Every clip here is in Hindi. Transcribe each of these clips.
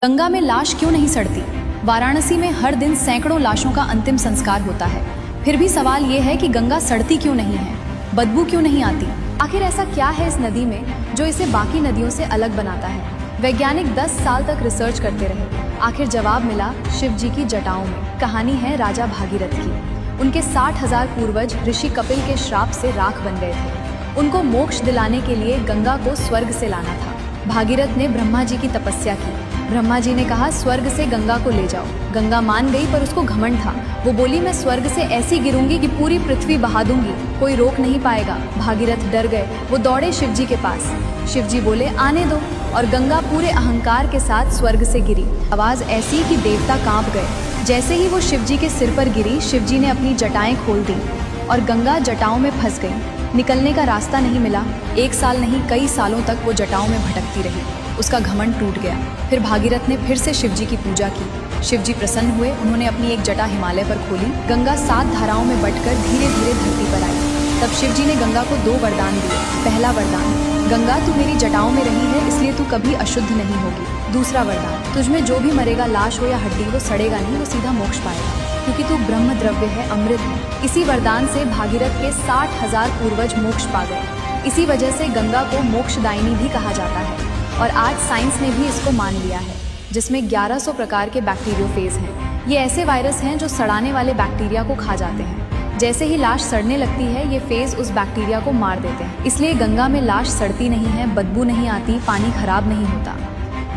गंगा में लाश क्यों नहीं सड़ती? वाराणसी में हर दिन सैकड़ों लाशों का अंतिम संस्कार होता है, फिर भी सवाल ये है कि गंगा सड़ती क्यों नहीं है, बदबू क्यों नहीं आती? आखिर ऐसा क्या है इस नदी में जो इसे बाकी नदियों से अलग बनाता है? वैज्ञानिक 10 साल तक रिसर्च करते रहे, आखिर जवाब मिला शिव जी की जटाओं में। कहानी है राजा भागीरथ की। उनके 60,000 पूर्वज ऋषि कपिल के श्राप से राख बन गए थे। उनको मोक्ष दिलाने के लिए गंगा को स्वर्ग से लाना था। भागीरथ ने ब्रह्मा जी की तपस्या की। ब्रह्मा जी ने कहा स्वर्ग से गंगा को ले जाओ। गंगा मान गई, पर उसको घमंड था। वो बोली मैं स्वर्ग से ऐसी गिरूंगी कि पूरी पृथ्वी बहा दूंगी, कोई रोक नहीं पाएगा। भागीरथ डर गए, वो दौड़े शिव जी के पास। शिव जी बोले आने दो, और गंगा पूरे अहंकार के साथ स्वर्ग से गिरी। आवाज ऐसी कि देवता कांप गए। जैसे ही वो शिव जी के सिर पर गिरी, शिव जी ने अपनी जटाएं खोल दी और गंगा जटाओं में फंस गई। निकलने का रास्ता नहीं मिला। 1 साल नहीं, कई सालों तक वो जटाओं में भटकती रही। उसका घमंड टूट गया। फिर भागीरथ ने फिर से शिव जी की पूजा की। शिव जी प्रसन्न हुए। उन्होंने अपनी एक जटा हिमालय पर खोली। गंगा 7 धाराओं में बंटकर धीरे धीरे धरती पर आई। तब शिव जी ने गंगा को 2 वरदान दिए। पहला वरदान, गंगा तू मेरी जटाओं में रही है, इसलिए तू कभी अशुद्ध नहीं होगी। दूसरा वरदान, तुझमें जो भी मरेगा, लाश हो या हड्डी, वो सड़ेगा नहीं, वो सीधा मोक्ष पाएगा, क्योंकि तू ब्रह्म द्रव्य है, अमृत है। इसी वरदान से भागीरथ के 60,000 पूर्वज मोक्ष पा गए। इसी वजह से गंगा को मोक्षदायिनी भी कहा जाता है, और आज साइंस ने भी इसको मान लिया है, जिसमें 1100 प्रकार के बैक्टीरियोफेज हैं। ये ऐसे वायरस हैं जो सड़ाने वाले बैक्टीरिया को खा जाते हैं। जैसे ही लाश सड़ने लगती है, ये फेज उस बैक्टीरिया को मार देते हैं। इसलिए गंगा में लाश सड़ती नहीं है, बदबू नहीं आती, पानी खराब नहीं होता।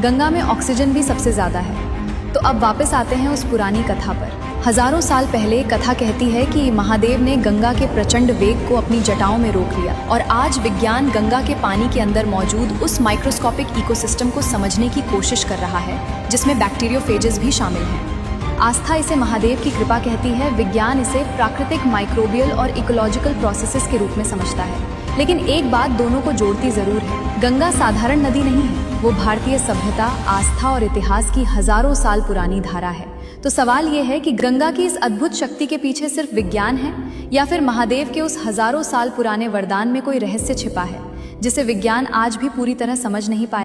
गंगा में ऑक्सीजन भी सबसे ज्यादा है। तो अब वापस आते हैं उस पुरानी कथा पर। हजारों साल पहले कथा कहती है कि महादेव ने गंगा के प्रचंड वेग को अपनी जटाओं में रोक लिया, और आज विज्ञान गंगा के पानी के अंदर मौजूद उस माइक्रोस्कोपिक इकोसिस्टम को समझने की कोशिश कर रहा है, जिसमें बैक्टीरियोफेजेस भी शामिल हैं। आस्था इसे महादेव की कृपा कहती है, विज्ञान इसे प्राकृतिक माइक्रोबियल और इकोलॉजिकल प्रोसेसेस के रूप में समझता है। लेकिन एक बात दोनों को जोड़ती जरूर है, गंगा साधारण नदी नहीं है, वो भारतीय सभ्यता, आस्था और इतिहास की हजारों साल पुरानी धारा है। तो सवाल ये है कि गंगा की इस अद्भुत शक्ति के पीछे सिर्फ विज्ञान है, या फिर महादेव के उस हजारों साल पुराने वरदान में कोई रहस्य छिपा है, जिसे विज्ञान आज भी पूरी तरह समझ नहीं पाया।